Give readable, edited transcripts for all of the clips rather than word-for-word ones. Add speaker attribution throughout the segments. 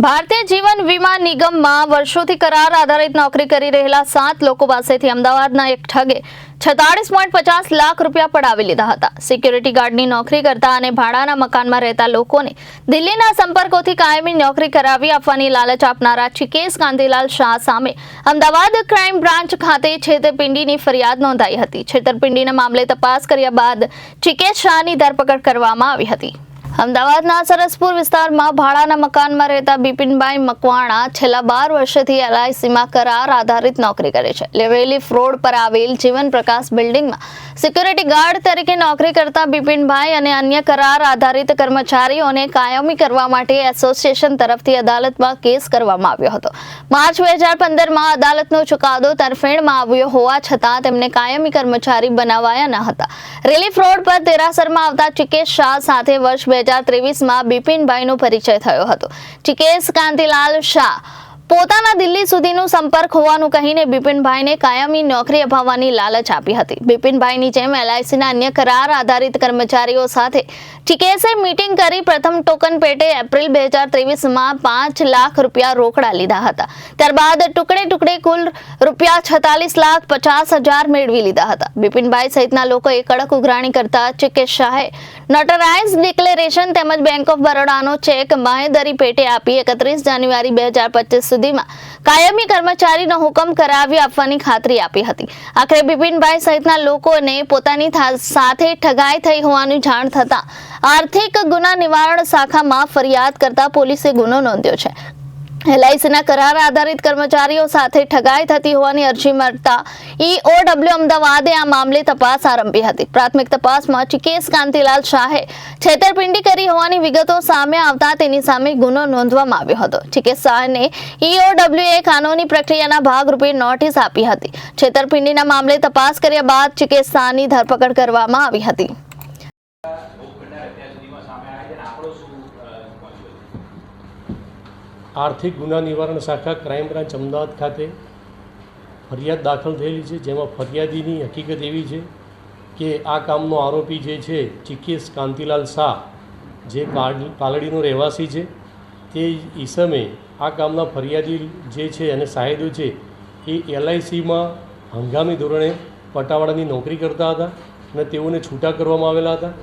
Speaker 1: ભારતીય જીવન વીમા નિગમમાં વર્ષોથી કરાર આધારિત નોકરી કરી રહેલા 7 લોકો પાસેથી અમદાવાદના એક ઠગે 46.50 લાખ રૂપિયા પડાવી લીધા હતા। સિક્યુરિટી ગાર્ડની નોકરી કરતા અને ભાડાના મકાનમાં રહેતા લોકોને દિલ્હીના સંપર્કોથી કાયમી નોકરી કરાવી આપવાની લાલચ આપનારા ચિકેશ કાંતિલાલ શાહ સામે અમદાવાદ ક્રાઇમ બ્રાન્ચ ખાતે છેતરપિંડીની ફરિયાદ નોંધાઈ હતી। છેતરપિંડીના મામલે તપાસ કર્યા બાદ ચિકેશ શાહની ધરપકડ કરવામાં આવી હતી। અમદાવાદના સરસપુર વિસ્તારમાં ભાડાના મકાનમાં રહેતા બિપિનભાઈ મકવાણા છેલ્લા 12 વર્ષથી LICમાં કરાર આધારિત નોકરી કરે છે। લેવેલી ફ્રોડ પર આવેલ જીવન પ્રકાશ બિલ્ડિંગમાં સિક્યુરિટી ગાર્ડ તરીકે નોકરી કરતા બિપિનભાઈ અને અન્ય કરાર આધારિત કર્મચારીઓને કાયમી કરવા માટે એસોસિએશન તરફથી અદાલતમાં કેસ કરવામાં આવ્યો હતો। માર્ચ 2015માં અદાલતનો ચુકાદો તરફેણમાં આવ્યો હોવા છતાં તેમને કાયમી કર્મચારી બનાવાયા ન હતા। રેલી ફ્રોડ પર દેરાસરમાં આવતા ચિકેશ શાહ સાથે વર્ષ 2023માં બિપિનભાઈનો પરિચય થયો હતો। ચિકેશ કાંતિલાલ શાહ પોતાના દિલ્હી સુધીનો સંપર્ક હોવાનું કહીને બિપિનભાઈને કાયમી નોકરી અપાવવાની લાલચ આપી હતી। બિપિનભાઈની જેમ LICના અન્ય કરાર આધારિત કર્મચારીઓ સાથે ચિકેશે મીટિંગ કરી પ્રથમ ટોકન પેટે એપ્રિલ 2023માં 5 લાખ રૂપિયા રોકડા લીધા હતા। ત્યારબાદ ટુકડે કુલ રૂપિયા 46,50,000 મેળવી લીધા હતા। બિપિનભાઈ સહિતના લોકોએ કડક ઉઘરાણી કરતા ચિકેશ શાહે નોટરાઇઝ ડિક્લેરેશન તેમજ બેંક ઓફ બરોડાનો ચેક બાંહેધરી પેટે આપી 31 જાન્યુઆરી 2025 સુધીમાં કાયમી કર્મચારીનો હુકમ કરાવી આપવાની ખાતરી આપી હતી। આખરે બિપિનભાઈ સહિતના લોકોને પોતાની સાથે ઠગાઈ થઈ હોવાની જાણ થતા આર્થિક ગુના નિવારણ શાખામાં ફરિયાદ કરતા પોલીસે ગુનો નોંધ્યો છે। LICના કરાર આધારિત કર્મચારીઓ સાથે ઠગાઈ થતી હોવાની અરજી મળતા EOW અમદાવાદે આ મામલે તપાસ આરંભી હતી। પ્રાથમિક તપાસમાં ચિકેશ કાંતિલાલ શાહે છેતરપિંડી કરી હોવાની વિગતો સામે આવતા તેની સામે ગુનો નોંધવામાં આવ્યો હતો। ચિકેશ શાહને EOWએ કાનૂની પ્રક્રિયાના ભાગરૂપે નોટિસ આપી હતી। છેતરપિંડીના મામલે તપાસ કર્યા બાદ ચિકેશ શાહની ધરપકડ કરવામાં આવી હતી।
Speaker 2: આર્થિક ગુના નિવારણ શાખા ક્રાઇમ બ્રાન્ચ અમદાવાદ ખાતે ફરિયાદ દાખલ થયેલી છે, જેમાં ફરિયાદીની હકીકત એવી છે કે આ કામનો આરોપી જે છે ચિકેશ કાંતિલાલ શાહ, જે પાલડીનો રહેવાસી છે, તે ઈસમે આ કામના ફરિયાદી જે છે અને સાહેદો છે એ LICમાં હંગામી ધોરણે પટાવાળાની નોકરી કરતા હતા અને તેઓને છૂટા કરવામાં આવેલા હતા,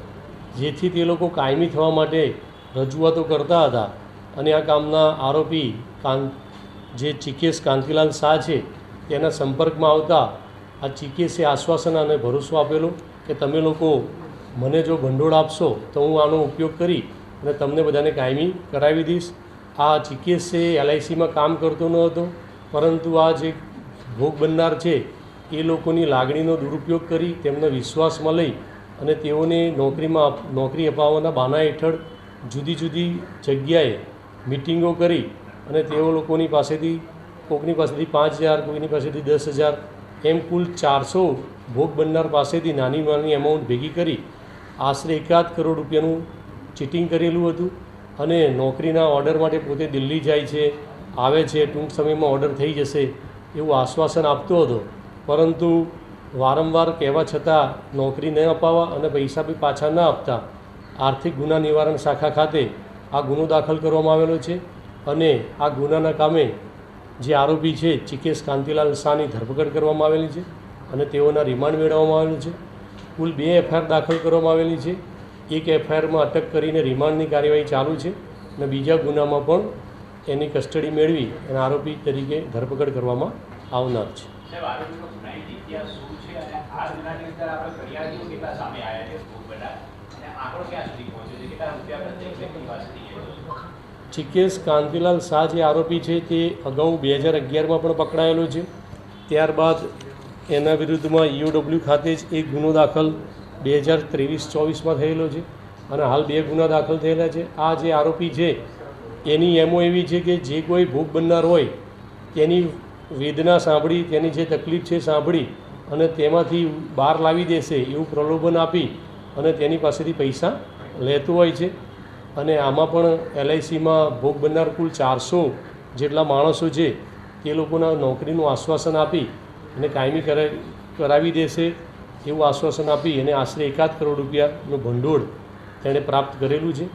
Speaker 2: જેથી તે લોકો કાયમી થવા માટે રજૂઆતો કરતા હતા। અને આ કામના આરોપી જે ચિકેશ કાંતિલાલ શાહ છે તેના સંપર્કમાં આવતા આ ચિકેશે આશ્વાસન અને ભરોસો આપેલો કે તમે લોકો મને જો ભંડોળ આપશો તો હું આનો ઉપયોગ કરી અને તમને બધાને કાયમી કરાવી દઈશ। આ ચિકેશે LICમાં કામ કરતો ન હતો, પરંતુ આ જે ભોગ બનનાર છે એ લોકોની લાગણીનો દુરુપયોગ કરી તેમને વિશ્વાસમાં લઈ અને તેઓને નોકરી અપાવવાના બહાના હેઠળ જુદી જુદી જગ્યાએ મીટિંગો કરી અને તેઓ લોકોની પાસેથી કોઈકની પાસેથી 5,000, કોઈની પાસેથી 10,000 એમ કુલ 400 ભોગ બનનાર પાસેથી નાની એમાઉન્ટ ભેગી કરી આશરે 1.5 કરોડ રૂપિયાનું ચીટિંગ કરેલું હતું। અને નોકરીના ઓર્ડર માટે પોતે દિલ્હી જાય છે, આવે છે, ટૂંક સમયમાં ઓર્ડર થઈ જશે એવું આશ્વાસન આપતો હતો, પરંતુ વારંવાર કહેવા છતાં નોકરી ન અપાવવા અને પૈસા બી પાછા ન આપતા આર્થિક ગુના નિવારણ શાખા ખાતે આ ગુનો દાખલ કરવામાં આવેલો છે। અને આ ગુનાના કામે જે આરોપી છે ચિકેશ કાંતિલાલ શાહની ધરપકડ કરવામાં આવેલી છે અને તેઓના રિમાન્ડ મેળવવામાં આવેલું છે। કુલ 2 FIR દાખલ કરવામાં આવેલી છે। એક FIRમાં અટક કરીને રિમાન્ડની કાર્યવાહી ચાલુ છે અને બીજા ગુનામાં પણ એની કસ્ટડી મેળવી અને આરોપી તરીકે ધરપકડ કરવામાં આવનાર છે। ચિકેશ કાંતિલાલ શાહ જે આરોપી છે તે અગાઉ 2011માં પણ પકડાયેલો છે। ત્યારબાદ એના વિરુદ્ધમાં EOW ખાતે જ એક ગુનો દાખલ 2023-24માં થયેલો છે અને હાલ 2 ગુના દાખલ થયેલા છે। આ જે આરોપી છે એની MO એવી છે કે જે કોઈ ભોગ બનનાર હોય તેની વેદના સાંભળી, તેની જે તકલીફ છે સાંભળી અને તેમાંથી બહાર લાવી દેશે એવું પ્રલોભન આપી અને તેની પાસેથી પૈસા લેતો હોય છે। અને આમાં પણ LICમાં ભોગ બનનાર કુલ 400 જેટલા માણસો છે તે લોકોના નોકરીનું આશ્વાસન આપી અને કાયમી કરાવી દેશે એવું આશ્વાસન આપી અને આશરે 1.5 કરોડ રૂપિયાનું ભંડોળ તેણે પ્રાપ્ત કરેલું છે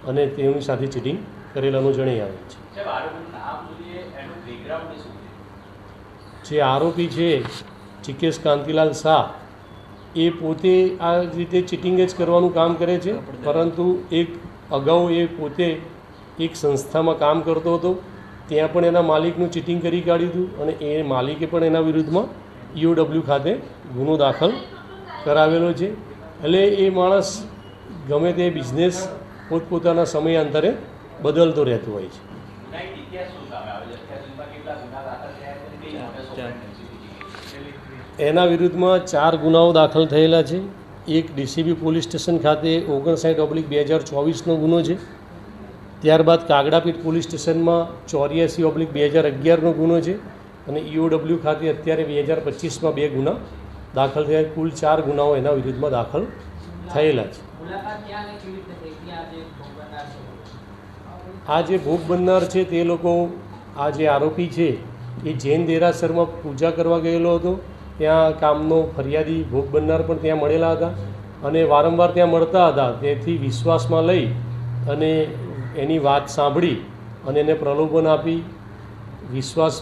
Speaker 2: અને તેની સાથે ચીટિંગ કરેલાનું જણાઈ આવે છે। જે આરોપી છે ચિકેશ કાંતિલાલ શાહ એ પોતે આ રીતે ચીટિંગ જ કરવાનું કામ કરે છે, પરંતુ અગાઉ એ પોતે એક સંસ્થામાં કામ કરતો હતો, ત્યાં પણ એના માલિકનું ચીટિંગ કરી કાઢ્યું હતું અને એ માલિકે પણ એના વિરુદ્ધમાં EOW ખાતે ગુનો દાખલ કરાવેલો છે. એટલે એ માણસ ગમે તે બિઝનેસ પોતપોતાના સમયાંતરે બદલતો રહેતો હોય છે. એના વિરુદ્ધમાં 4 ગુનાઓ દાખલ થયેલા છે. એક DCB પોલીસ સ્ટેશન ખાતે 59/2024નો ગુનો છે. ત્યારબાદ કાગડાપીઠ પોલીસ સ્ટેશનમાં 84/2011નો ગુનો છે અને EOW ખાતે અત્યારે 2025માં 2 ગુના દાખલ થયા. કુલ 4 ગુનાઓ એના વિરુદ્ધમાં દાખલ થયેલા છે. આ જે ભોગ બનનાર છે તે લોકો, આ જે આરોપી છે એ જૈન દેરાસરમાં પૂજા કરવા ગયેલો હતો. ત્યાં કામનો ફરિયાદી ભોગ બનનાર પણ ત્યાં મળેલા હતા અને વારંવાર ત્યાં મળતા હતા. તેથી વિશ્વાસમાં લઈ અને એની વાત સાંભળી અને એને પ્રલોભન આપી વિશ્વાસ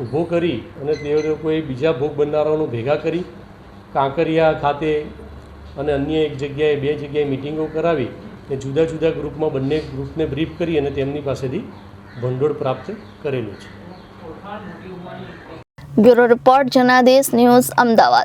Speaker 2: ઊભો કરી અને તે લોકોએ બીજા ભોગ બનનારાઓને ભેગા કરી કાંકરિયા ખાતે અને અન્ય એક જગ્યાએ 2 જગ્યાએ મિટિંગો કરાવી અને જુદા જુદા ગ્રુપમાં બંને ગ્રુપને બ્રીફ કરી અને તેમની પાસેથી ભંડોળ પ્રાપ્ત કરેલું છે.
Speaker 1: Bureau report Janadesh news, Ahmedabad.